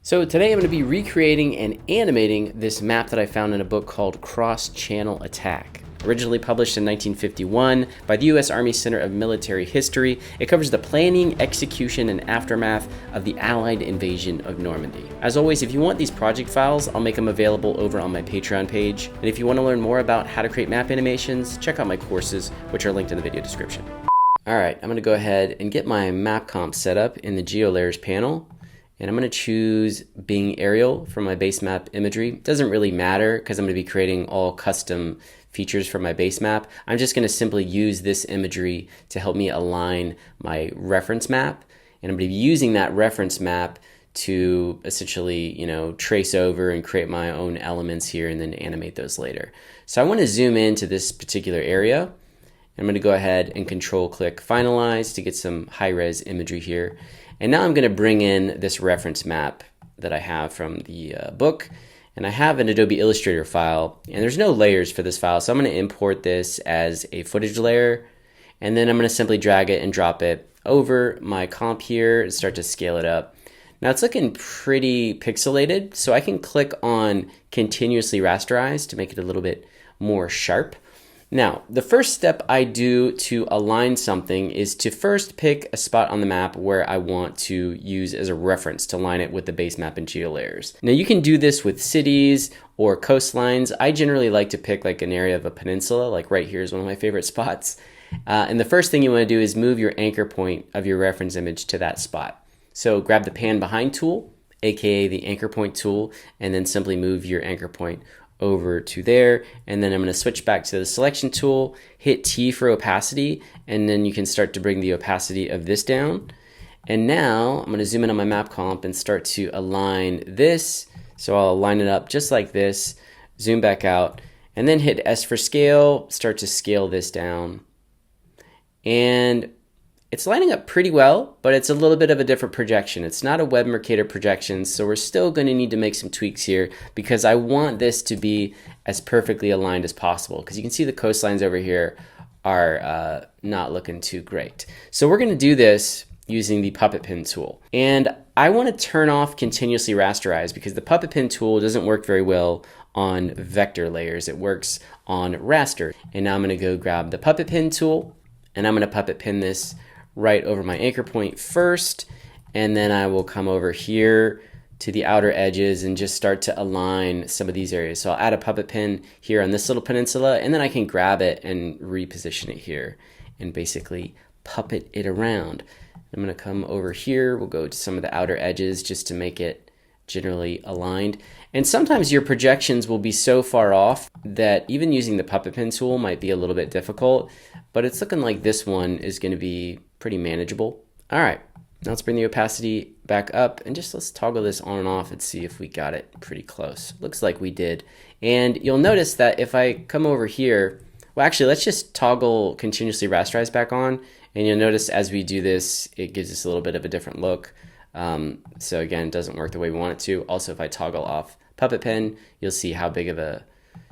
So today I'm going to be recreating and animating this map that I found in a book called Cross-Channel Attack. Originally published in 1951 by the U.S. Army Center of Military History, it covers the planning, execution, and aftermath of the Allied invasion of Normandy. As always, if you want these project files, I'll make them available over on my Patreon page. And if you want to learn more about how to create map animations, check out my courses, which are linked in the video description. Alright, I'm going to go ahead and get my Mapcomp set up in the GEOlayers panel. And I'm going to choose Bing Aerial for my base map imagery. It doesn't really matter because I'm going to be creating all custom features for my base map. I'm just going to simply use this imagery to help me align my reference map. And I'm going to be using that reference map to essentially, trace over and create my own elements here and then animate those later. So I want to zoom into this particular area. I'm going to go ahead and control click finalize to get some high res imagery here. And now I'm going to bring in this reference map that I have from the book. And I have an Adobe Illustrator file, and there's no layers for this file, so I'm going to import this as a footage layer. And then I'm going to simply drag it and drop it over my comp here and start to scale it up. Now it's looking pretty pixelated, so I can click on continuously rasterize to make it a little bit more sharp. Now, the first step I do to align something is to first pick a spot on the map where I want to use as a reference to line it with the base map in GeoLayers. Now, you can do this with cities or coastlines. I generally like to pick like an area of a peninsula, like right here is one of my favorite spots. And the first thing you want to do is move your anchor point of your reference image to that spot. So grab the pan behind tool, aka the anchor point tool, and then simply move your anchor point over to there, and then I'm going to switch back to the selection tool, hit T for opacity, and then you can start to bring the opacity of this down. And now I'm going to zoom in on my map comp and start to align this. So I'll line it up just like this, zoom back out, and then hit S for scale, start to scale this down. And it's lining up pretty well, but it's a little bit of a different projection. It's not a Web Mercator projection, so we're still going to need to make some tweaks here because I want this to be as perfectly aligned as possible. Because you can see the coastlines over here are not looking too great. So we're going to do this using the puppet pin tool. And I want to turn off continuously rasterize because the puppet pin tool doesn't work very well on vector layers. It works on raster. And now I'm going to go grab the puppet pin tool, and I'm going to puppet pin this right over my anchor point first, and then I will come over here to the outer edges and just start to align some of these areas. So I'll add a puppet pin here on this little peninsula, and then I can grab it and reposition it here and basically puppet it around. I'm going to come over here, we'll go to some of the outer edges just to make it generally aligned. And sometimes your projections will be so far off that even using the puppet pin tool might be a little bit difficult, but it's looking like this one is going to be pretty manageable. All right, now let's bring the opacity back up and just let's toggle this on and off and see if we got it pretty close. Looks like we did. And you'll notice that if I come over here, well, actually, let's just toggle continuously rasterize back on. And you'll notice as we do this, it gives us a little bit of a different look. So again, it doesn't work the way we want it to. Also, if I toggle off puppet pen, you'll see how big of a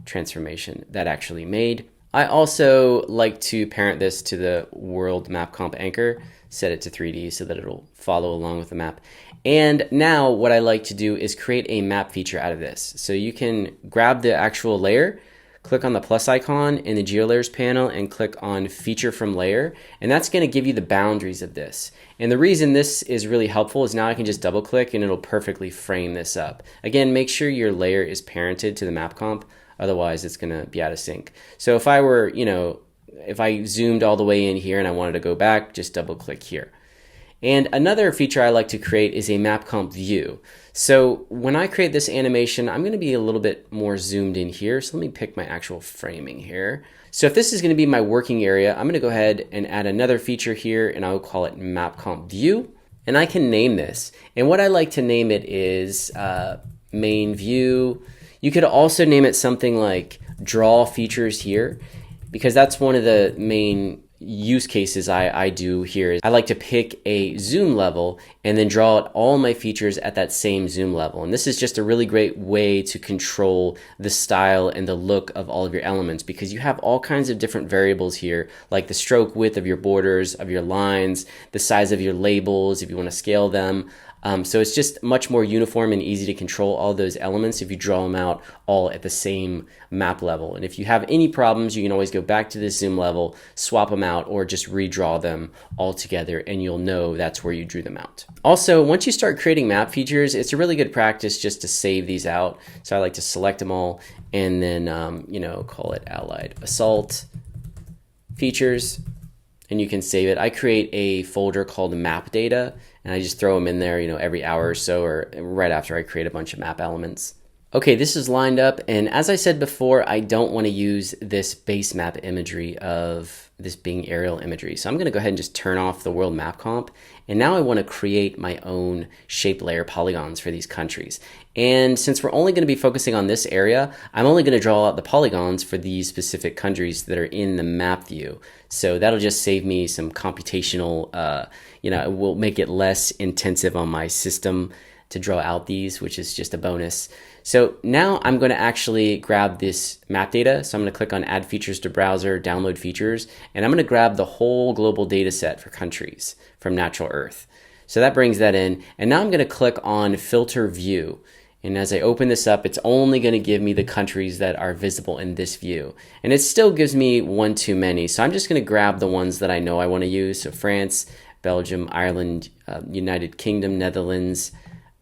transformation that actually made. I also like to parent this to the World Mapcomp anchor, set it to 3D so that it'll follow along with the map. And now what I like to do is create a map feature out of this. So you can grab the actual layer, click on the plus icon in the GeoLayers panel and click on Feature from Layer, and that's going to give you the boundaries of this. And the reason this is really helpful is now I can just double click and it'll perfectly frame this up. Again, make sure your layer is parented to the map comp, otherwise it's going to be out of sync. So if I were, if I zoomed all the way in here and I wanted to go back, just double click here. And another feature I like to create is a Mapcomp view. So when I create this animation, I'm going to be a little bit more zoomed in here. So let me pick my actual framing here. So if this is going to be my working area, I'm going to go ahead and add another feature here, and I will call it Mapcomp view. And I can name this. And what I like to name it is main view. You could also name it something like draw features here, because that's one of the main use cases I do here. I like to pick a zoom level and then draw out all my features at that same zoom level. And this is just a really great way to control the style and the look of all of your elements, because you have all kinds of different variables here, like the stroke width of your borders, of your lines, the size of your labels, if you want to scale them, So it's just much more uniform and easy to control all those elements if you draw them out all at the same map level. And if you have any problems, you can always go back to the zoom level, swap them out, or just redraw them all together, and you'll know that's where you drew them out. Also, once you start creating map features, it's a really good practice just to save these out. So I like to select them all and then, call it Allied Assault Features, and you can save it. I create a folder called map data, and I just throw them in there, every hour or so, or right after I create a bunch of map elements. Okay, this is lined up, and as I said before, I don't want to use this base map imagery of this being aerial imagery. So I'm going to go ahead and just turn off the world map comp, and now I want to create my own shape layer polygons for these countries. And since we're only going to be focusing on this area, I'm only going to draw out the polygons for these specific countries that are in the map view. So that'll just save me some computational, it will make it less intensive on my system to draw out these, which is just a bonus. So now I'm going to actually grab this map data. So I'm going to click on Add Features to Browser, Download Features, and I'm going to grab the whole global data set for countries from Natural Earth. So that brings that in, and now I'm going to click on Filter View. And as I open this up, it's only going to give me the countries that are visible in this view. And it still gives me one too many. So I'm just going to grab the ones that I know I want to use. So France, Belgium, Ireland, United Kingdom, Netherlands,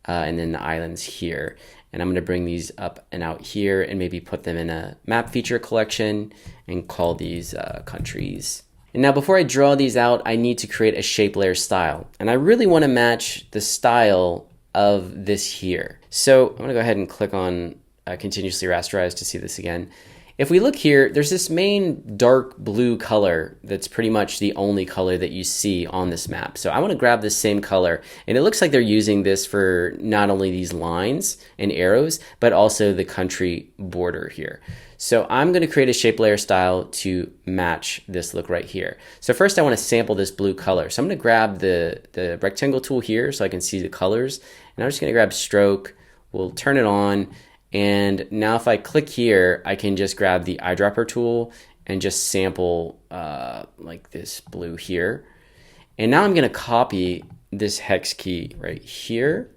and then the islands here. And I'm going to bring these up and out here and maybe put them in a map feature collection and call these countries. And now before I draw these out, I need to create a shape layer style. And I really want to match the style of this here. So I'm going to go ahead and click on continuously rasterize to see this again. If we look here, there's this main dark blue color that's pretty much the only color that you see on this map. So I want to grab this same color, and it looks like they're using this for not only these lines and arrows, but also the country border here. So I'm going to create a shape layer style to match this look right here. So first I want to sample this blue color. So I'm going to grab the rectangle tool here so I can see the colors, and I'm just going to grab stroke. We'll turn it on. And now if I click here, I can just grab the eyedropper tool and just sample like this blue here. And now I'm going to copy this hex key right here.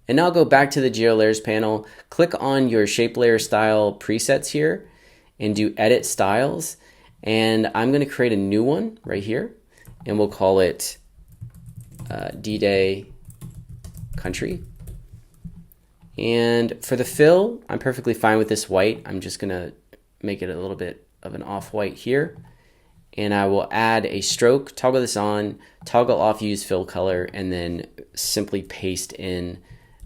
And now I'll go back to the GeoLayers panel, click on your shape layer style presets here and do edit styles. And I'm going to create a new one right here, and we'll call it D-Day country. And for the fill, I'm perfectly fine with this white. I'm just going to make it a little bit of an off-white here. And I will add a stroke, toggle this on, toggle off use fill color, and then simply paste in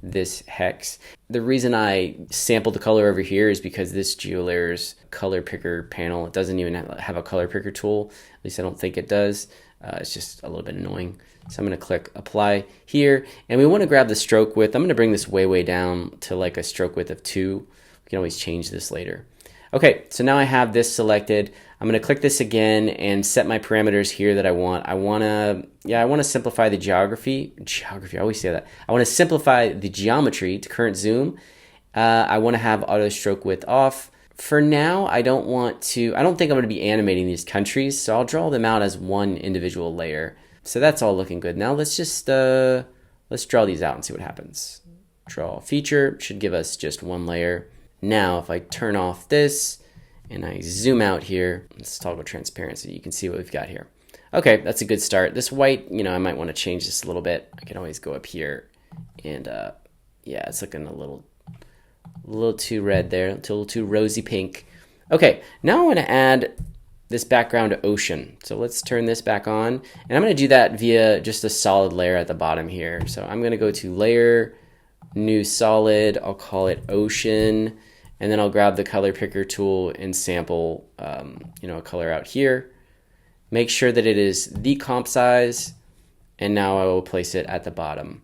this hex. The reason I sampled the color over here is because this GeoLayers color picker panel, it doesn't even have a color picker tool. At least I don't think it does. It's just a little bit annoying. So I'm going to click apply here, and we want to grab the stroke width. I'm going to bring this way down to like a stroke width of 2. We can always change this later. Okay, so now I have this selected. I'm going to click this again and set my parameters here that I want. I want to simplify the geography. I always say that. I want to simplify the geometry to current zoom. I want to have auto stroke width off. For now, I don't think I'm going to be animating these countries, so I'll draw them out as one individual layer. So that's all looking good. Now let's just let's draw these out and see what happens. Draw feature should give us just one layer. Now if I turn off this and I zoom out here, let's toggle transparency. You can see what we've got here. Okay, that's a good start. This white, I might want to change this a little bit. I can always go up here and yeah, it's looking a little too red there, a little too rosy pink. Okay, now I want to add this background ocean. So let's turn this back on, and I'm going to do that via just a solid layer at the bottom here. So I'm going to go to layer, new solid, I'll call it ocean, and then I'll grab the color picker tool and sample a color out here. Make sure that it is the comp size, and now I will place it at the bottom.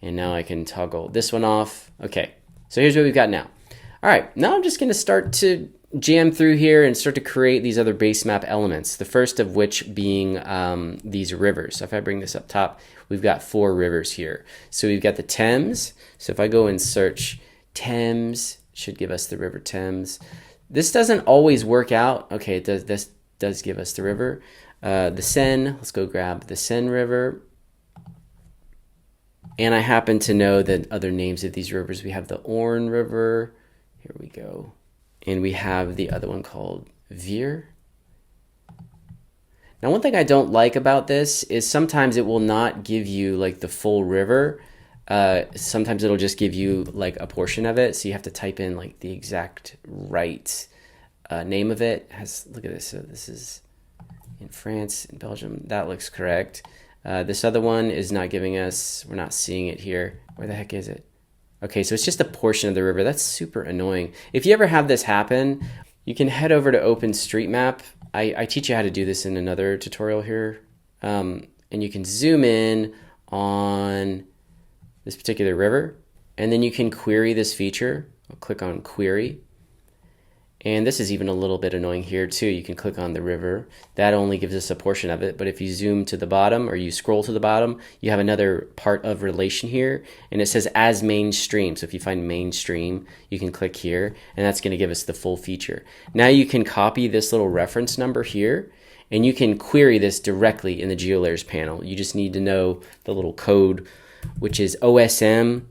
And now I can toggle this one off. Okay, so here's what we've got now. All right, now I'm just going to start to jam through here and start to create these other base map elements, the first of which being these rivers. So if I bring this up top, we've got 4 rivers here. So we've got the Thames. So if I go and search Thames, it should give us the river Thames. This doesn't always work out. Okay, this does give us the river. The Seine, let's go grab the Seine River. And I happen to know the other names of these rivers. We have the Orne River. Here we go. And we have the other one called Veer. Now, one thing I don't like about this is sometimes it will not give you like the full river. Sometimes it'll just give you like a portion of it. So you have to type in like the exact right name of it. Look at this. So this is in France, in Belgium. That looks correct. This other one is not giving us, we're not seeing it here. Where the heck is it? Okay, so it's just a portion of the river. That's super annoying. If you ever have this happen, you can head over to OpenStreetMap. I teach you how to do this in another tutorial here. And you can zoom in on this particular river, and then you can query this feature. I'll click on Query. And this is even a little bit annoying here too. You can click on the river. That only gives us a portion of it. But if you zoom to the bottom or you scroll to the bottom, you have another part of relation here. And it says as mainstream. So if you find mainstream, you can click here. And that's going to give us the full feature. Now you can copy this little reference number here. And you can query this directly in the GeoLayers panel. You just need to know the little code, which is OSM :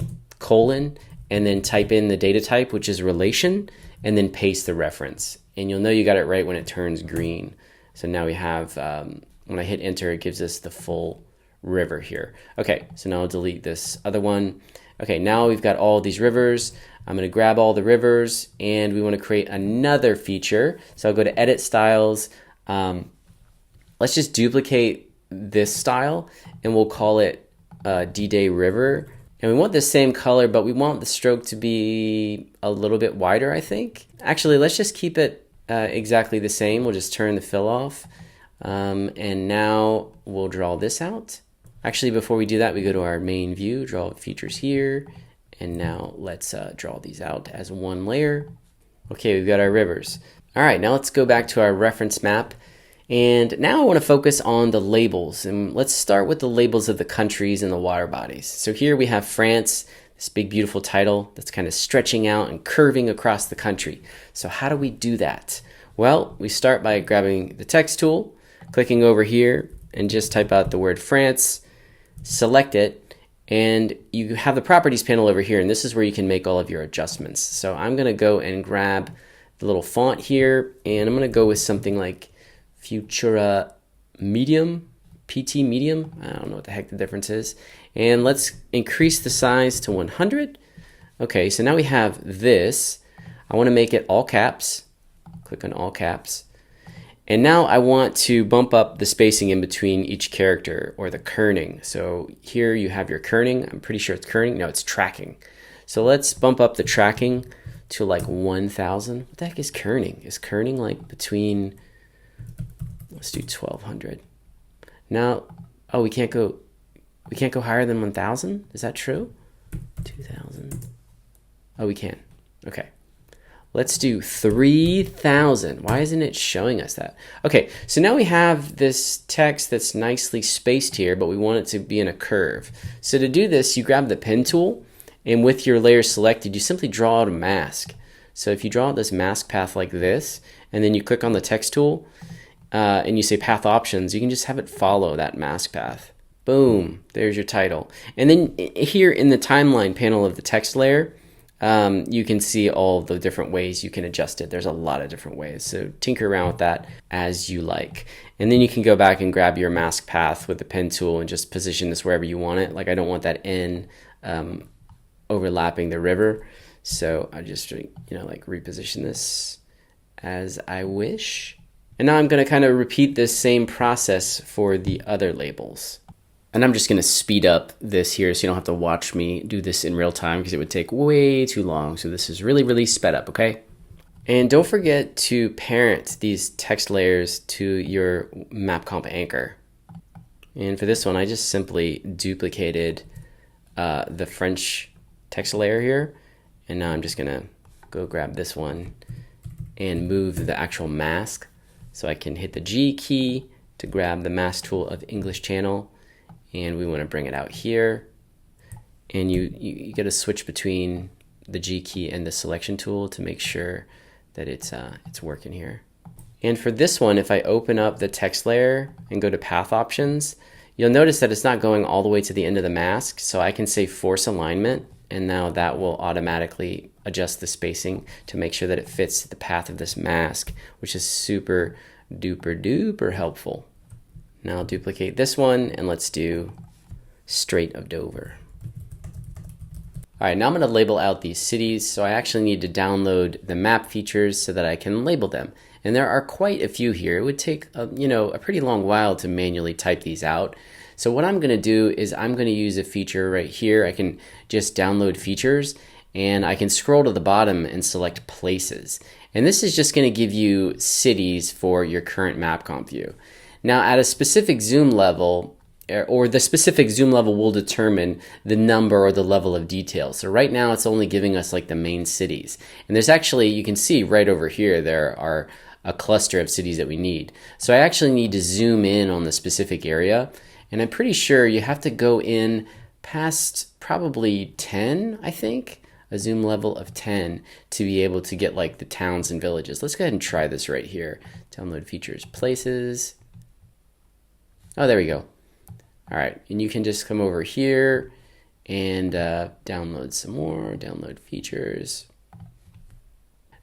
and then type in the data type, which is relation, and then paste the reference. And you'll know you got it right when it turns green. So now we have, when I hit enter, it gives us the full river here. Okay, so now I'll delete this other one. Okay, now we've got all these rivers. I'm gonna grab all the rivers, and we wanna create another feature. So I'll go to Edit Styles. Let's just duplicate this style, and we'll call it D-Day River. And we want the same color, but we want the stroke to be a little bit wider, I think. Actually, let's just keep it exactly the same. We'll just turn the fill off. And now we'll draw this out. Actually, before we do that, we go to our main view, draw features here. And now let's draw these out as one layer. Okay, we've got our rivers. All right, now let's go back to our reference map. And now I want to focus on the labels, and let's start with the labels of the countries and the water bodies. So here we have France, this big beautiful title that's kind of stretching out and curving across the country. So how do we do that? Well, we start by grabbing the text tool, clicking over here, and just type out the word France, select it, and you have the properties panel over here, and this is where you can make all of your adjustments. So I'm going to go and grab the little font here, and I'm going to go with something like Futura Medium, PT Medium. I don't know what the heck the difference is. And let's increase the size to 100. Okay, so now we have this. I want to make it all caps. Click on all caps. And now I want to bump up the spacing in between each character, or the kerning. So here you have your kerning. I'm pretty sure it's kerning. No, it's tracking. So let's bump up the tracking to like 1,000. What the heck is kerning? Is kerning like between... Let's do 1,200. Now, oh, we can't go higher than 1,000? Is that true? 2,000. Oh, we can. Okay. Let's do 3,000. Why isn't it showing us that? Okay, so now we have this text that's nicely spaced here, but we want it to be in a curve. So to do this, you grab the pen tool, and with your layer selected, you simply draw out a mask. So if you draw out this mask path like this, and then you click on the text tool, and you say path options, you can just have it follow that mask path. Boom, there's your title. And then here in the timeline panel of the text layer, you can see all the different ways you can adjust it. There's a lot of different ways, so tinker around with that as you like. And then you can go back and grab your mask path with the pen tool and just position this wherever you want it. Like I don't want that N overlapping the river, so I just like reposition this as I wish. And now I'm going to kind of repeat this same process for the other labels. And I'm just going to speed up this here so you don't have to watch me do this in real time because it would take way too long. So this is really, really sped up, okay? And don't forget to parent these text layers to your Mapcomp anchor. And for this one, I just simply duplicated the French text layer here. And now I'm just going to go grab this one and move the actual mask. So I can hit the G key to grab the mask tool of English channel, and we want to bring it out here. And you got to switch between the G key and the selection tool to make sure that it's working here. And for this one, if I open up the text layer and go to path options, You'll notice that it's not going all the way to the end of the mask, so I can say force alignment, and now that will automatically adjust the spacing to make sure that it fits the path of this mask, which is super duper duper helpful. Now I'll duplicate this one, and let's do Strait of Dover. All right, now I'm going to label out these cities, so I actually need to download the map features so that I can label them. And there are quite a few here. It would take a pretty long while to manually type these out. So what I'm going to do is I'm going to use a feature right here. I can just download features, and I can scroll to the bottom and select places. And this is just going to give you cities for your current Mapcomp view. Now at a specific zoom level, or the specific zoom level will determine the number or the level of detail. So right now it's only giving us like the main cities. And there's actually, you can see right over here, there are a cluster of cities that we need. So I actually need to zoom in on the specific area. And I'm pretty sure you have to go in past probably 10, I think, a zoom level of 10 to be able to get like the towns and villages. Let's go ahead and try this right here. Download features, places. Oh, there we go. All right, and you can just come over here and download some more, download features.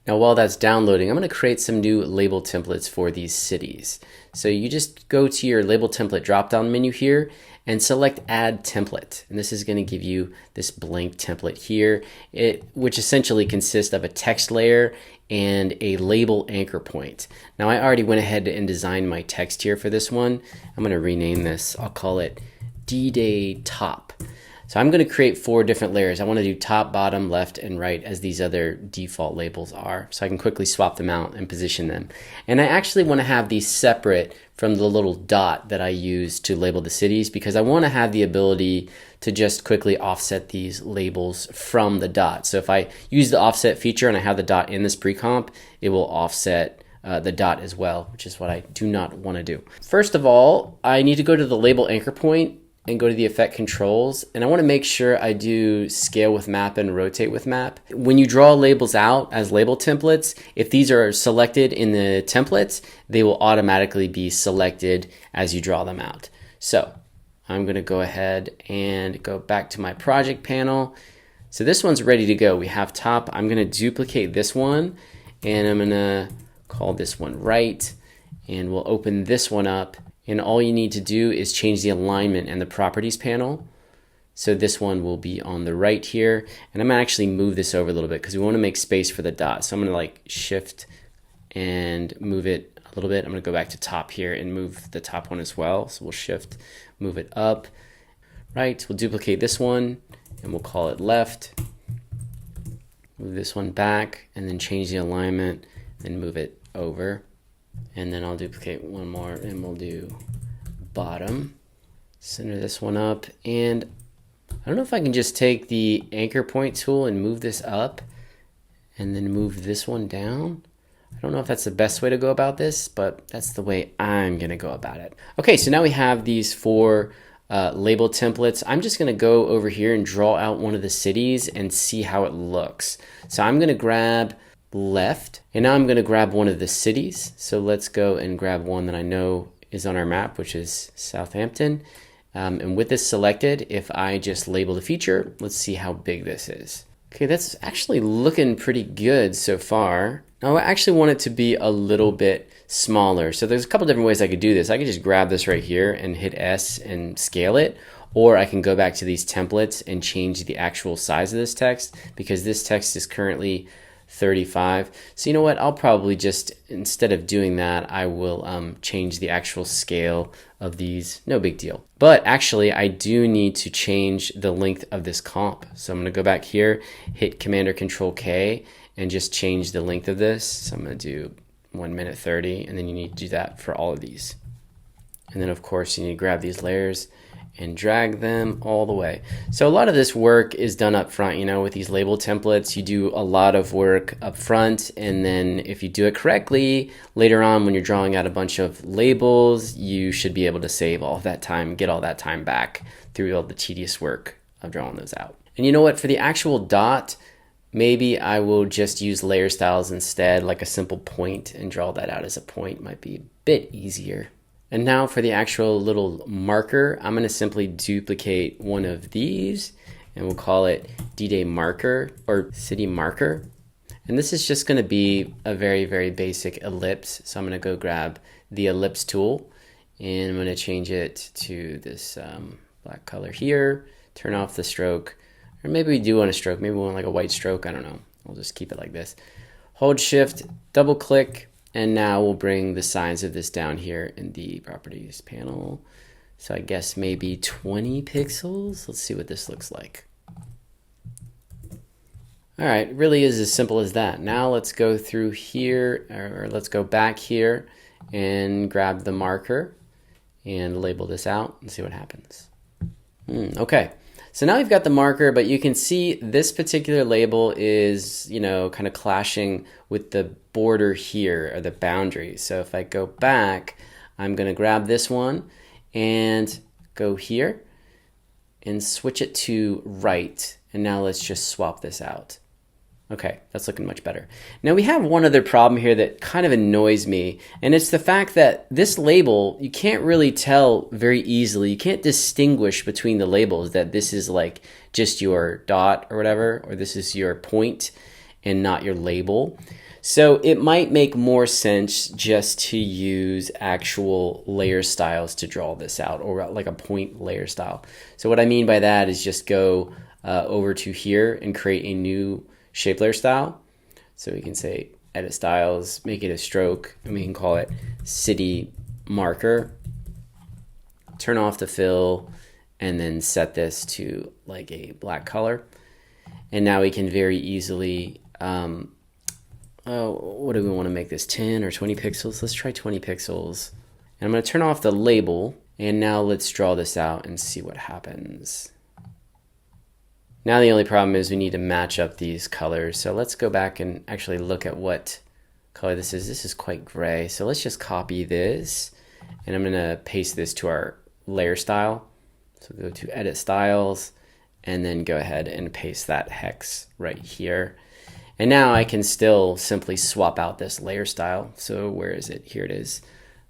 Now while that's downloading, I'm going to create some new label templates for these cities. So you just go to your label template drop-down menu here and select add template. And this is going to give you this blank template here, which essentially consists of a text layer and a label anchor point. Now I already went ahead and designed my text here for this one. I'm going to rename this. I'll call it D-Day Top. So I'm going to create 4 different layers. I want to do top, bottom, left, and right as these other default labels are. So I can quickly swap them out and position them. And I actually want to have these separate from the little dot that I use to label the cities, because I want to have the ability to just quickly offset these labels from the dot. So if I use the offset feature and I have the dot in this pre-comp, it will offset the dot as well, which is what I do not want to do. First of all, I need to go to the label anchor point and go to the effect controls, and I want to make sure I do scale with map and rotate with map. When you draw labels out as label templates, if these are selected in the templates, they will automatically be selected as you draw them out. So I'm going to go ahead and go back to my project panel. So this one's ready to go. We have top. I'm going to duplicate this one, and I'm going to call this one right, and we'll open this one up. And all you need to do is change the alignment and the properties panel. So this one will be on the right here. And I'm gonna actually move this over a little bit because we want to make space for the dot. So I'm gonna like shift and move it a little bit. I'm gonna go back to top here and move the top one as well. So we'll shift, move it up. Right, we'll duplicate this one and we'll call it left. Move this one back and then change the alignment and move it over. And then I'll duplicate one more and we'll do bottom. Center this one up, and I don't know if I can just take the anchor point tool and move this up and then move this one down. I don't know if that's the best way to go about this, but that's the way I'm gonna go about it. Okay, so now we have these 4 label templates. I'm just gonna go over here and draw out one of the cities and see how it looks. So I'm gonna grab left, and now I'm going to grab one of the cities. So let's go and grab one that I know is on our map, which is Southampton. And with this selected, if I just label the feature, let's see how big this is. Okay, that's actually looking pretty good so far. Now I actually want it to be a little bit smaller. So there's a couple different ways I could do this. I could just grab this right here and hit S and scale it. Or I can go back to these templates and change the actual size of this text, because this text is currently 35. So you know what, I'll probably just, instead of doing that, I will change the actual scale of these. No big deal. But actually I do need to change the length of this comp. So I'm going to go back here, hit Command or Control K, and just change the length of this. So I'm going to do 1 minute 30, and then you need to do that for all of these. And then of course you need to grab these layers and drag them all the way. So a lot of this work is done up front, you know, with these label templates. You do a lot of work up front, and then if you do it correctly, later on when you're drawing out a bunch of labels, you should be able to save all of that time, get all that time back through all the tedious work of drawing those out. And you know what, for the actual dot, maybe I will just use layer styles instead, like a simple point, and draw that out as a point. Might be a bit easier. And now for the actual little marker, I'm going to simply duplicate one of these and we'll call it D-Day marker or city marker. And this is just going to be a very, very basic ellipse. So I'm going to go grab the ellipse tool and I'm going to change it to this black color here, turn off the stroke, or maybe we do want a stroke. Maybe we want like a white stroke. I don't know. We'll just keep it like this. Hold shift, double click, and now we'll bring the size of this down here in the properties panel. So I guess maybe 20 pixels. Let's see what this looks like. All right, it really is as simple as that. Now let's go through here, or let's go back here and grab the marker and label this out and see what happens. Okay, so now we've got the marker, but you can see this particular label is, you know, kind of clashing with the border here, or the boundary. So if I go back, I'm gonna grab this one and go here and switch it to right. And now let's just swap this out. Okay, that's looking much better. Now we have one other problem here that kind of annoys me, and it's the fact that this label, you can't really tell very easily. You can't distinguish between the labels that this is like just your dot or whatever, or this is your point and not your label. So it might make more sense just to use actual layer styles to draw this out, or like a point layer style. So what I mean by that is just go over to here and create a new shape layer style. So we can say edit styles, make it a stroke, and we can call it city marker. Turn off the fill and then set this to like a black color. And now we can very easily, what do we want to make this, 10 or 20 pixels? Let's try 20 pixels. And I'm going to turn off the label, and now let's draw this out and see what happens. Now the only problem is we need to match up these colors. So let's go back and actually look at what color this is. This is quite gray. So let's just copy this, and I'm going to paste this to our layer style. So go to edit styles and then go ahead and paste that hex right here. And now I can still simply swap out this layer style. So where is it? Here it is.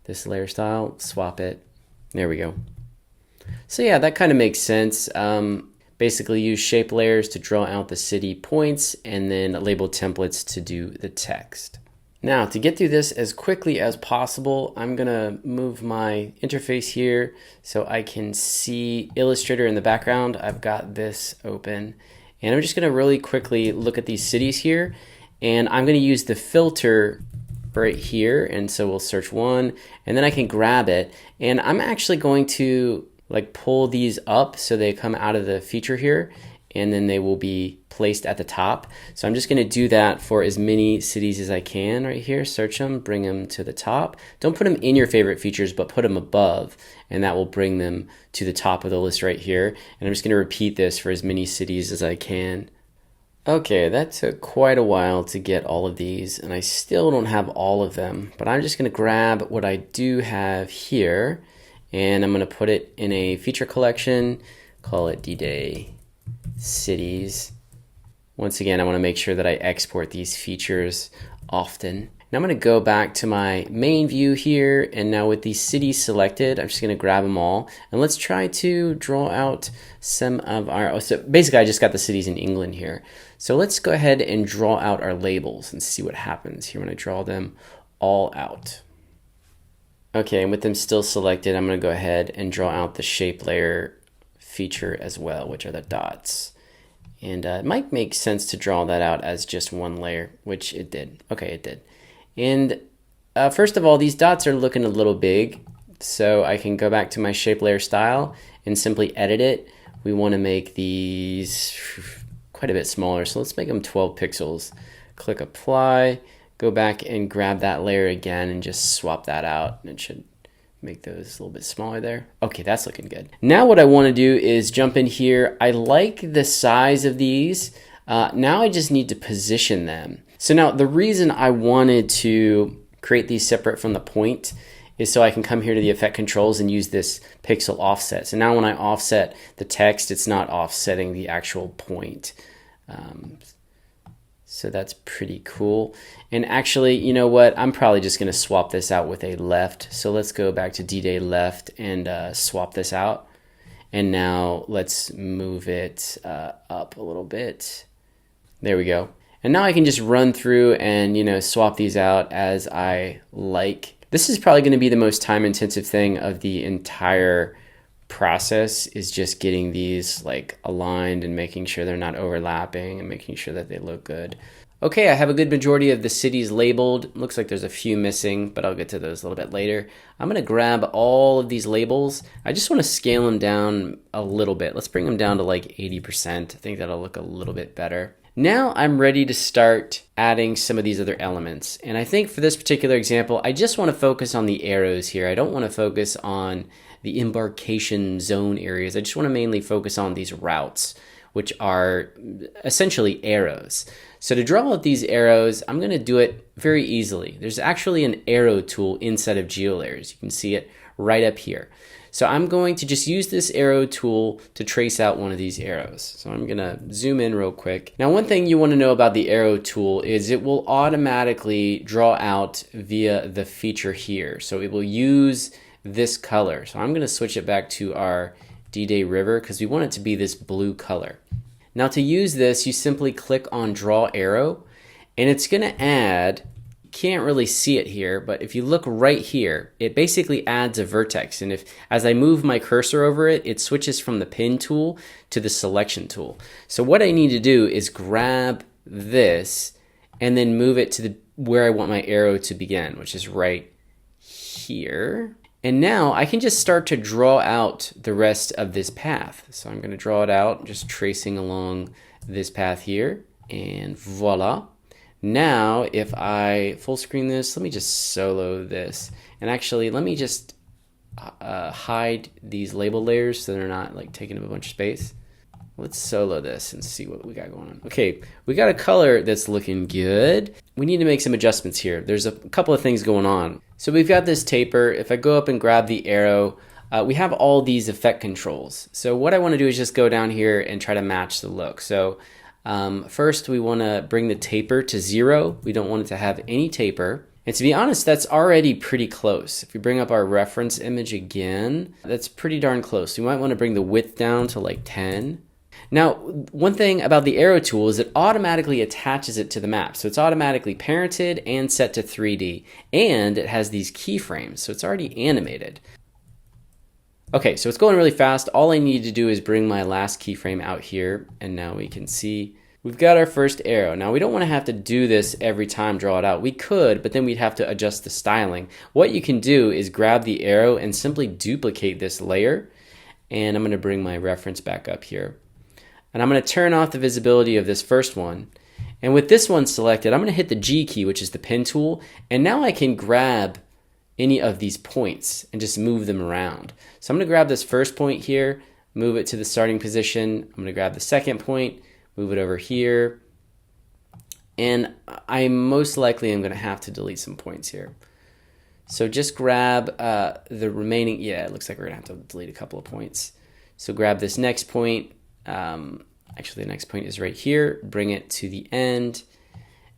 This layer style, swap it. There we go. So yeah, that kind of makes sense. Basically use shape layers to draw out the city points and then label templates to do the text. Now to get through this as quickly as possible, I'm gonna move my interface here so I can see Illustrator in the background. I've got this open and I'm just gonna really quickly look at these cities here, and I'm gonna use the filter right here, and so we'll search one and then I can grab it, and I'm actually going to like pull these up so they come out of the feature here, and then they will be placed at the top. So I'm just going to do that for as many cities as I can right here. Search them, bring them to the top. Don't put them in your favorite features, but put them above, and that will bring them to the top of the list right here. And I'm just going to repeat this for as many cities as I can. Okay, that took quite a while to get all of these, and I still don't have all of them, but I'm just going to grab what I do have here, and I'm going to put it in a feature collection, call it D-Day Cities. Once again, I want to make sure that I export these features often. Now I'm going to go back to my main view here, and now with these cities selected, I'm just going to grab them all, and let's try to draw out some of our, so basically I just got the cities in England here. So let's go ahead and draw out our labels and see what happens here when I draw them all out. Okay, and with them still selected, I'm going to go ahead and draw out the shape layer feature as well, which are the dots. And it might make sense to draw that out as just one layer, which it did. Okay, it did. And first of all, these dots are looking a little big, so I can go back to my shape layer style and simply edit it. We want to make these quite a bit smaller, so let's make them 12 pixels. Click apply. Go back and grab that layer again and just swap that out. It should make those a little bit smaller there. Okay, that's looking good. Now what I want to do is jump in here. I like the size of these. Now I just need to position them. So now the reason I wanted to create these separate from the point is so I can come here to the effect controls and use this pixel offset. So now when I offset the text, it's not offsetting the actual point. So that's pretty cool. And actually, you know what? I'm probably just going to swap this out with a left. So let's go back to D-Day left and swap this out. And now let's move it up a little bit. There we go. And now I can just run through and, you know, swap these out as I like. This is probably going to be the most time intensive thing of the entire process, is just getting these like aligned and making sure they're not overlapping and making sure that they look good. Okay, I have a good majority of the cities labeled. Looks like there's a few missing, but I'll get to those a little bit later. I'm gonna grab all of these labels. I just wanna scale them down a little bit. Let's bring them down to like 80%. I think that'll look a little bit better. Now I'm ready to start adding some of these other elements. And I think for this particular example, I just wanna focus on the arrows here. I don't wanna focus on the embarkation zone areas. I just wanna mainly focus on these routes, which are essentially arrows. So to draw out these arrows, I'm gonna do it very easily. There's actually an arrow tool inside of GeoLayers. You can see it right up here. So I'm going to just use this arrow tool to trace out one of these arrows. So I'm gonna zoom in real quick. Now, one thing you wanna know about the arrow tool is it will automatically draw out via the feature here. So it will use this color. So I'm gonna switch it back to our D-Day River because we want it to be this blue color. Now to use this, you simply click on Draw Arrow, and it's gonna add, you can't really see it here, but if you look right here, it basically adds a vertex. And as I move my cursor over it, it switches from the pin tool to the selection tool. So what I need to do is grab this and then move it to where I want my arrow to begin, which is right here. And now I can just start to draw out the rest of this path. So I'm going to draw it out, just tracing along this path here, and voila. Now, if I full screen this, let me just solo this. And actually, let me just hide these label layers so they're not like taking up a bunch of space. Let's solo this and see what we got going on. Okay, we got a color that's looking good. We need to make some adjustments here. There's a couple of things going on. So we've got this taper. If I go up and grab the arrow, we have all these effect controls. So what I want to do is just go down here and try to match the look. So first we want to bring the taper to 0. We don't want it to have any taper. And to be honest, that's already pretty close. If we bring up our reference image again, that's pretty darn close. You might want to bring the width down to like 10. Now, one thing about the arrow tool is it automatically attaches it to the map. So it's automatically parented and set to 3D, and it has these keyframes, so it's already animated. Okay, so it's going really fast. All I need to do is bring my last keyframe out here, and now we can see we've got our first arrow. Now, we don't want to have to do this every time, draw it out. We could, but then we'd have to adjust the styling. What you can do is grab the arrow and simply duplicate this layer, and I'm going to bring my reference back up here. And I'm going to turn off the visibility of this first one. And with this one selected, I'm going to hit the G key, which is the pen tool. And now I can grab any of these points and just move them around. So I'm going to grab this first point here, move it to the starting position. I'm going to grab the second point, move it over here. And I most likely am going to have to delete some points here. So just grab the remaining, yeah, it looks like we're going to have to delete a couple of points. So grab this next point. Actually, the next point is right here. Bring it to the end.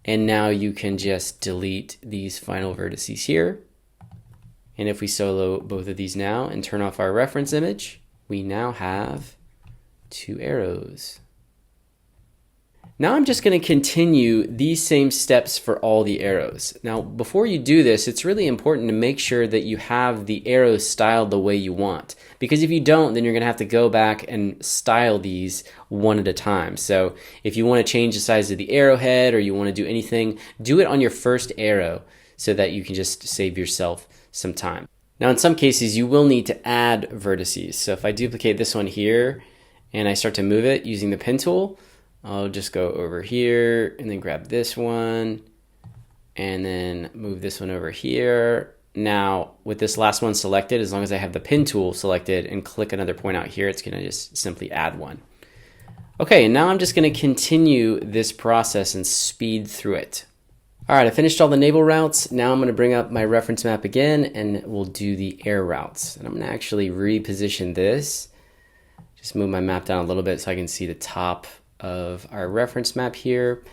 And now you can just delete these final vertices here. And if we solo both of these now and turn off our reference image, we now have 2 arrows. Now I'm just going to continue these same steps for all the arrows. Now, before you do this, it's really important to make sure that you have the arrows styled the way you want. Because if you don't, then you're going to have to go back and style these one at a time. So if you want to change the size of the arrowhead or you want to do anything, do it on your first arrow so that you can just save yourself some time. Now, in some cases, you will need to add vertices. So if I duplicate this one here and I start to move it using the pen tool, I'll just go over here and then grab this one and then move this one over here. Now, with this last one selected, as long as I have the pin tool selected and click another point out here, it's going to just simply add one. Okay, and now I'm just going to continue this process and speed through it. All right, I finished all the naval routes. Now I'm going to bring up my reference map again and we'll do the air routes. And I'm going to actually reposition this. Just move my map down a little bit so I can see the top of our reference map here.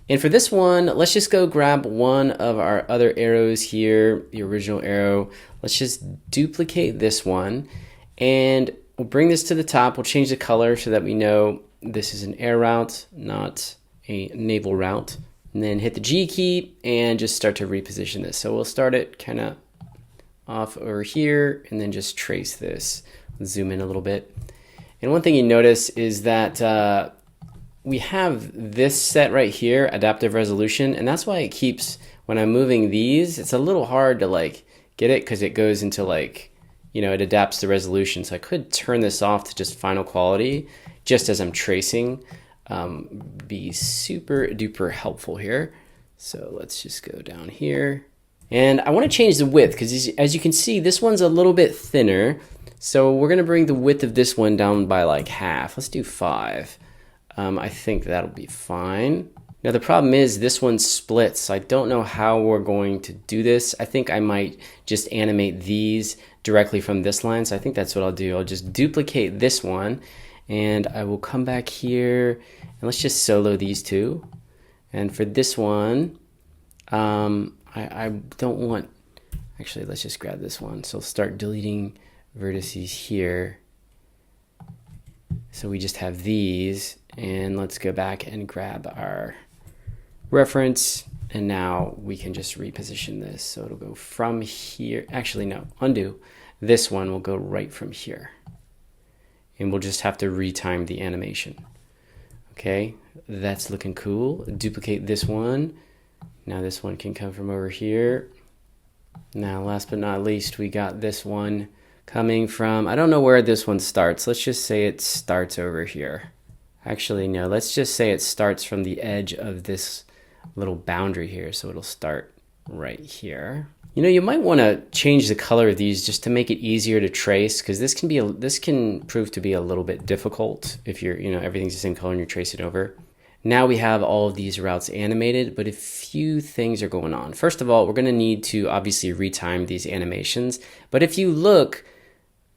And for this one, let's just go grab one of our other arrows here, the original arrow. Let's just duplicate this one and we'll bring this to the top. We'll change the color so that we know this is an air route, not a naval route. And then hit the G key and just start to reposition this. So we'll start it kind of off over here and then just trace this. Zoom in a little bit. And one thing you notice is that we have this set right here, adaptive resolution, and that's why it keeps, when I'm moving these, it's a little hard to like get it because it goes into like, you know, it adapts the resolution. So I could turn this off to just final quality just as I'm tracing. Be super duper helpful here. So let's just go down here. And I want to change the width because as you can see, this one's a little bit thinner. So we're going to bring the width of this one down by like half. Let's do 5. I think that'll be fine. Now the problem is this one splits. So I don't know how we're going to do this. I think I might just animate these directly from this line. So I think that's what I'll do. I'll just duplicate this one and I will come back here and let's just solo these two. And for this one, I don't want, actually let's just grab this one. So I'll start deleting vertices here. So we just have these, and let's go back and grab our reference, and now we can just reposition this. So it'll go from here, actually no, undo. This one will go right from here. And we'll just have to retime the animation. Okay, that's looking cool. Duplicate this one. Now this one can come from over here. Now last but not least, we got this one coming from, I don't know where this one starts. Let's just say it starts over here. Actually, no, let's just say it starts from the edge of this little boundary here. So it'll start right here. You know, you might want to change the color of these just to make it easier to trace, because this can prove to be a little bit difficult if you're, you know, everything's the same color and you're tracing over. Now we have all of these routes animated, but a few things are going on. First of all, we're going to need to obviously retime these animations. But if you look,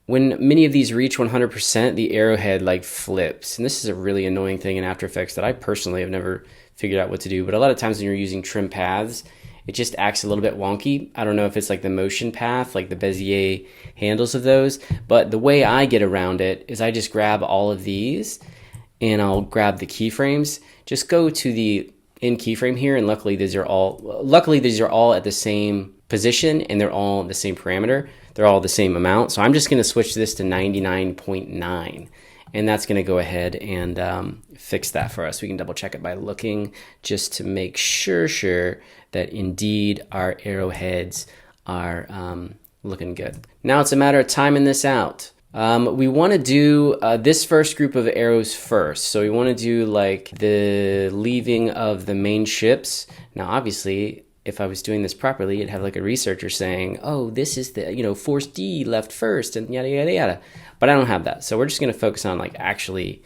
when many of these reach 100%, the arrowhead like flips. And this is a really annoying thing in After Effects that I personally have never figured out what to do. But a lot of times when you're using trim paths, it just acts a little bit wonky. I don't know if it's like the motion path, like the Bezier handles of those. But the way I get around it is I just grab all of these and I'll grab the keyframes. Just go to the in keyframe here, and luckily these are all at the same position and they're all the same parameter. They're all the same amount. So I'm just going to switch this to 99.9, and that's going to go ahead and fix that for us. We can double check it by looking just to make sure that indeed our arrowheads are looking good. Now it's a matter of timing this out. We want to do this first group of arrows first. So we want to do like the leaving of the main ships. Now obviously, if I was doing this properly, it'd have like a researcher saying, oh, this is the, you know, force D left first and yada, yada, yada. But I don't have that. So we're just going to focus on like actually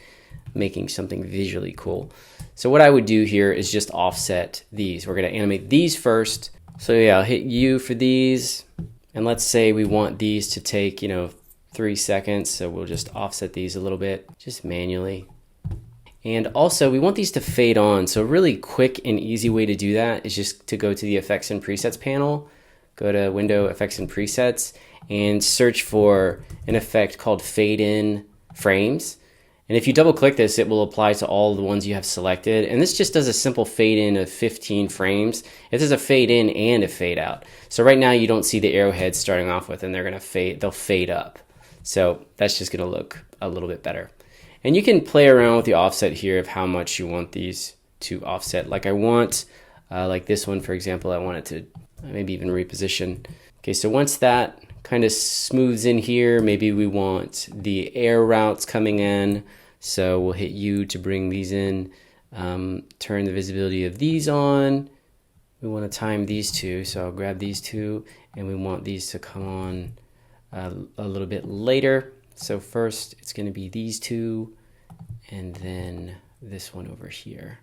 making something visually cool. So what I would do here is just offset these. We're going to animate these first. So yeah, I'll hit U for these. And let's say we want these to take, you know, 3 seconds. So we'll just offset these a little bit, just manually. And also we want these to fade on. So a really quick and easy way to do that is just to go to the Effects and Presets panel, go to Window, Effects and Presets, and search for an effect called Fade In Frames. And if you double click this, it will apply to all the ones you have selected. And this just does a simple fade in of 15 frames. It does a fade in and a fade out. So right now you don't see the arrowheads starting off with, and they'll fade up. So that's just gonna look a little bit better. And you can play around with the offset here of how much you want these to offset. Like I want, like this one, for example, I want it to maybe even reposition. Okay, so once that kind of smooths in here, maybe we want the air routes coming in. So we'll hit U to bring these in, turn the visibility of these on. We want to time these two, so I'll grab these two, and we want these to come on a little bit later. So first it's going to be these two and then this one over here.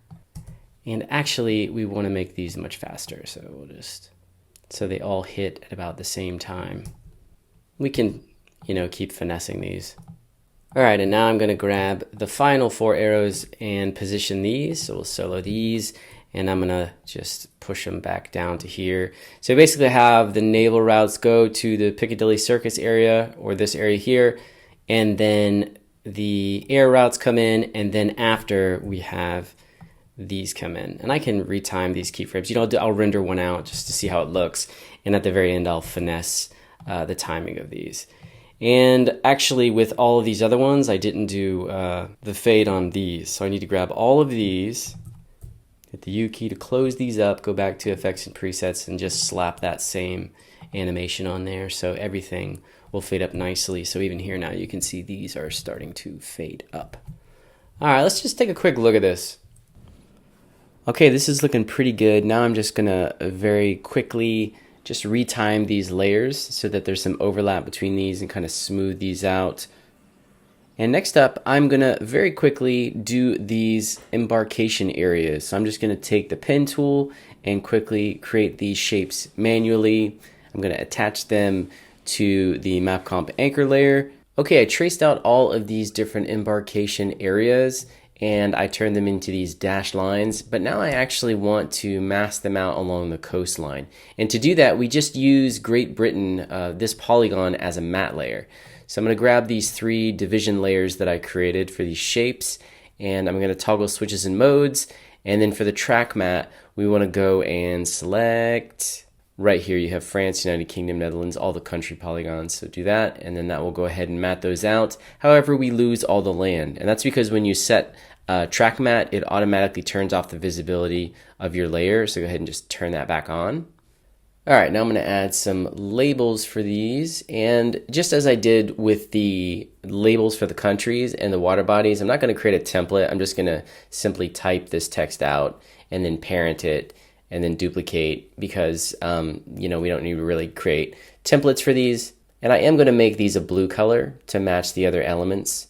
And actually we want to make these much faster. So we'll just, so they all hit at about the same time. We can, you know, keep finessing these. All right, and now I'm going to grab the final 4 arrows and position these. So we'll solo these And I'm gonna just push them back down to here. So basically have the naval routes go to the Piccadilly Circus area, or this area here, and then the air routes come in, and then after we have these come in. And I can retime these keyframes. You know, I'll render one out just to see how it looks, and at the very end I'll finesse the timing of these. And actually with all of these other ones, I didn't do the fade on these. So I need to grab all of these, hit the U key to close these up, go back to effects and presets, and just slap that same animation on there so everything will fade up nicely. So even here now you can see these are starting to fade up. All right, let's just take a quick look at this. Okay, this is looking pretty good. Now I'm just gonna very quickly just retime these layers so that there's some overlap between these and kind of smooth these out. And next up, I'm gonna very quickly do these embarkation areas. So I'm just gonna take the pen tool and quickly create these shapes manually. I'm gonna attach them to the Mapcomp anchor layer. Okay, I traced out all of these different embarkation areas and I turned them into these dashed lines, but now I actually want to mask them out along the coastline. And to do that, we just use Great Britain, this polygon, as a matte layer. So I'm going to grab these 3 division layers that I created for these shapes, and I'm going to toggle switches and modes. And then for the track matte, we want to go and select, right here you have France, United Kingdom, Netherlands, all the country polygons. So do that, and then that will go ahead and matte those out. However, we lose all the land, and that's because when you set track matte, it automatically turns off the visibility of your layer. So go ahead and just turn that back on. All right, now I'm going to add some labels for these. And just as I did with the labels for the countries and the water bodies, I'm not going to create a template. I'm just going to simply type this text out and then parent it and then duplicate, because you know, we don't need to really create templates for these. And I am going to make these a blue color to match the other elements.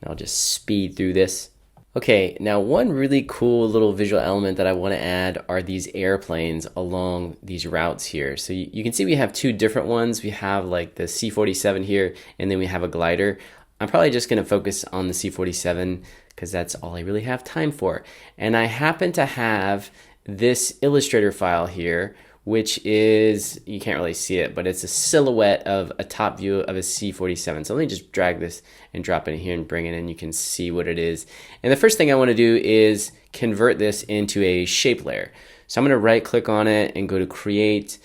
I'll just speed through this. Okay, now one really cool little visual element that I want to add are these airplanes along these routes here. So you can see we have 2 different ones. We have like the C-47 here, and then we have a glider. I'm probably just going to focus on the C-47 because that's all I really have time for. And I happen to have this Illustrator file here, which is, you can't really see it, but it's a silhouette of a top view of a C-47. So let me just drag this and drop it in here and bring it in. You can see what it is. And the first thing I want to do is convert this into a shape layer. So I'm going to right click on it and go to create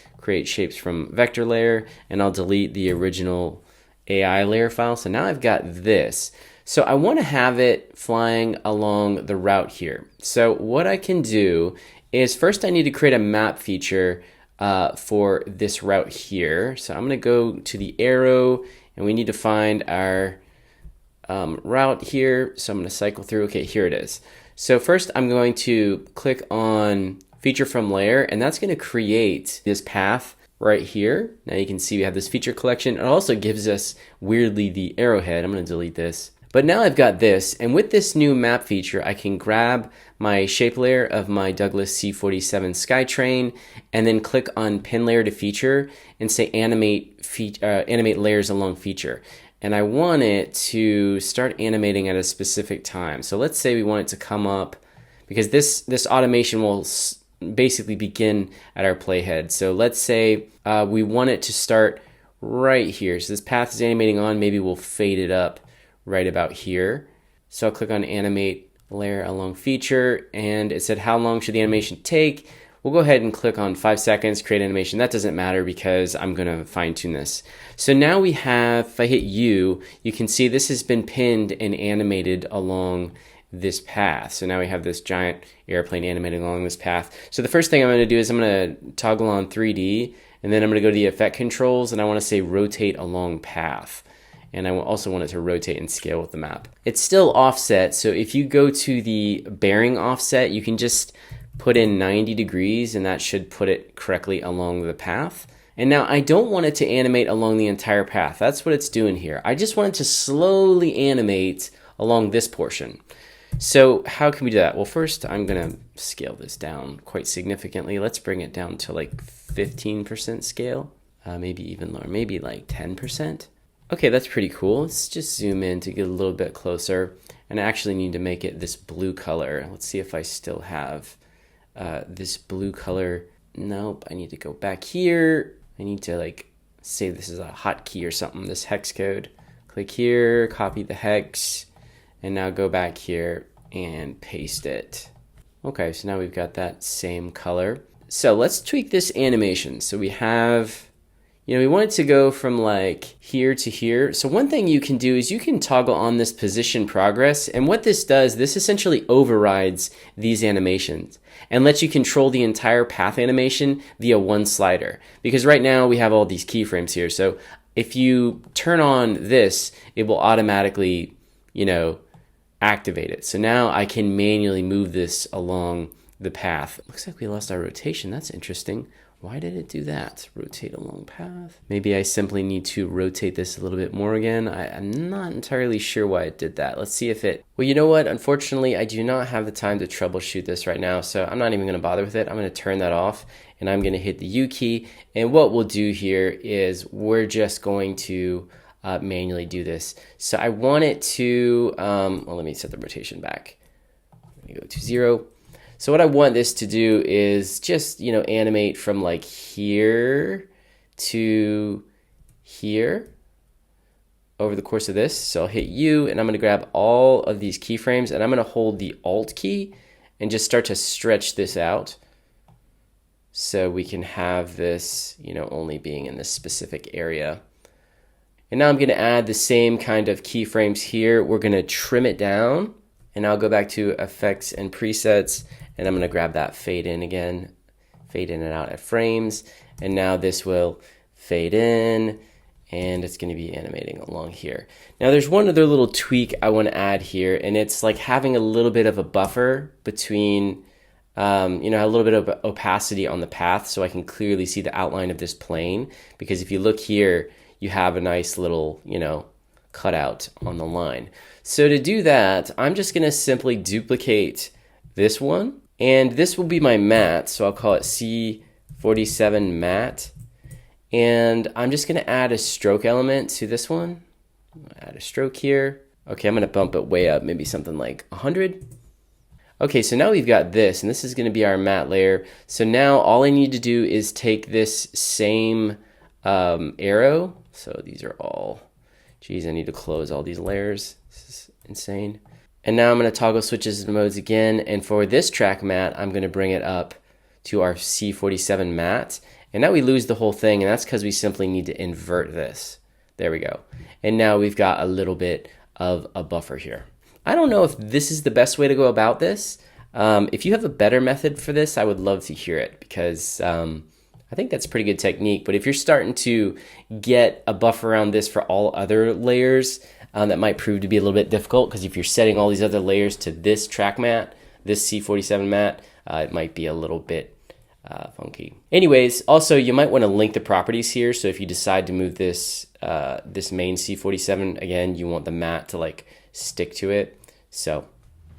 shapes from vector layer, and I'll delete the original AI layer file. So now I've got this. So I want to have it flying along the route here. So what I can do is first I need to create a map feature for this route here. So I'm going to go to the arrow, and we need to find our route here. So I'm going to cycle through. Okay, here it is. So first I'm going to click on feature from layer, and that's going to create this path right here. Now you can see we have this feature collection. It also gives us weirdly the arrowhead. I'm going to delete this. But now I've got this, and with this new map feature, I can grab my shape layer of my Douglas C-47 Skytrain, and then click on pin layer to feature and say animate layers along feature. And I want it to start animating at a specific time. So let's say we want it to come up, because this automation will basically begin at our playhead. So let's say we want it to start right here. So this path is animating on, maybe we'll fade it up right about here. So I'll click on animate layer along feature, and it said how long should the animation take. We'll go ahead and click on 5 seconds, create animation. That doesn't matter because I'm gonna fine tune this. So now we have, if I hit U, you can see this has been pinned and animated along this path. So now we have this giant airplane animating along this path. So the first thing I'm gonna do is I'm gonna toggle on 3D, and then I'm gonna go to the effect controls, and I wanna say rotate along path. And I also want it to rotate and scale with the map. It's still offset, so if you go to the bearing offset, you can just put in 90 degrees, and that should put it correctly along the path. And now I don't want it to animate along the entire path. That's what it's doing here. I just want it to slowly animate along this portion. So how can we do that? Well, first I'm gonna scale this down quite significantly. Let's bring it down to like 15% scale, maybe even lower, maybe like 10%. Okay, that's pretty cool. Let's just zoom in to get a little bit closer. And I actually need to make it this blue color. Let's see if I still have this blue color. Nope, I need to go back here. I need to like say this is a hotkey or something, this hex code. Click here, copy the hex, and now go back here and paste it. Okay, so now we've got that same color. So let's tweak this animation. So we have, we want it to go from like here to here. So one thing you can do is you can toggle on this position progress. And what this does, this essentially overrides these animations and lets you control the entire path animation via one slider. Because right now we have all these keyframes here. So if you turn on this, it will automatically, activate it. So now I can manually move this along the path. Looks like we lost our rotation. That's interesting. Why did it do that? Rotate along path. Maybe I simply need to rotate this a little bit more again. I'm not entirely sure why it did that. Let's see if it... Well, you know what? Unfortunately, I do not have the time to troubleshoot this right now, so I'm not even going to bother with it. I'm going to turn that off, and I'm going to hit the U key. And what we'll do here is we're just going to manually do this. So I want it to... well, let me set the rotation back. Let me go to 0. So what I want this to do is just, animate from like here to here over the course of this. So I'll hit U and I'm going to grab all of these keyframes and I'm going to hold the Alt key and just start to stretch this out. So we can have this, only being in this specific area. And now I'm going to add the same kind of keyframes here. We're going to trim it down and I'll go back to Effects and Presets. And I'm going to grab that fade in again, fade in and out at frames. And now this will fade in and it's going to be animating along here. Now there's one other little tweak I want to add here, and it's like having a little bit of a buffer between, a little bit of opacity on the path so I can clearly see the outline of this plane. Because if you look here, you have a nice little, cutout on the line. So to do that, I'm just going to simply duplicate this one. And this will be my matte, so I'll call it C47 matte. And I'm just going to add a stroke element to this one. Add a stroke here. Okay, I'm going to bump it way up, maybe something like 100. Okay, so now we've got this, and this is going to be our matte layer. So now all I need to do is take this same arrow. So these are all, geez, I need to close all these layers. This is insane. And now I'm going to toggle switches and modes again. And for this track matte, I'm going to bring it up to our C47 matte. And now we lose the whole thing. And that's because we simply need to invert this. There we go. And now we've got a little bit of a buffer here. I don't know if this is the best way to go about this. If you have a better method for this, I would love to hear it, because I think that's a pretty good technique. But if you're starting to get a buffer around this for all other layers, that might prove to be a little bit difficult, because if you're setting all these other layers to this track matte, this C47 matte, it might be a little bit funky. Anyways, also you might want to link the properties here. So if you decide to move this this main C47, again, you want the matte to like stick to it. So,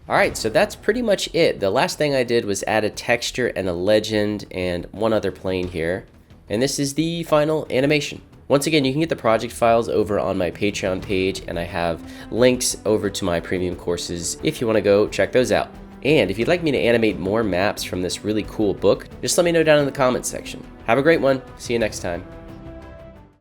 all right, so that's pretty much it. The last thing I did was add a texture and a legend and one other plane here. And this is the final animation. Once again, you can get the project files over on my Patreon page, and I have links over to my premium courses if you want to go check those out. And if you'd like me to animate more maps from this really cool book, just let me know down in the comments section. Have a great one. See you next time.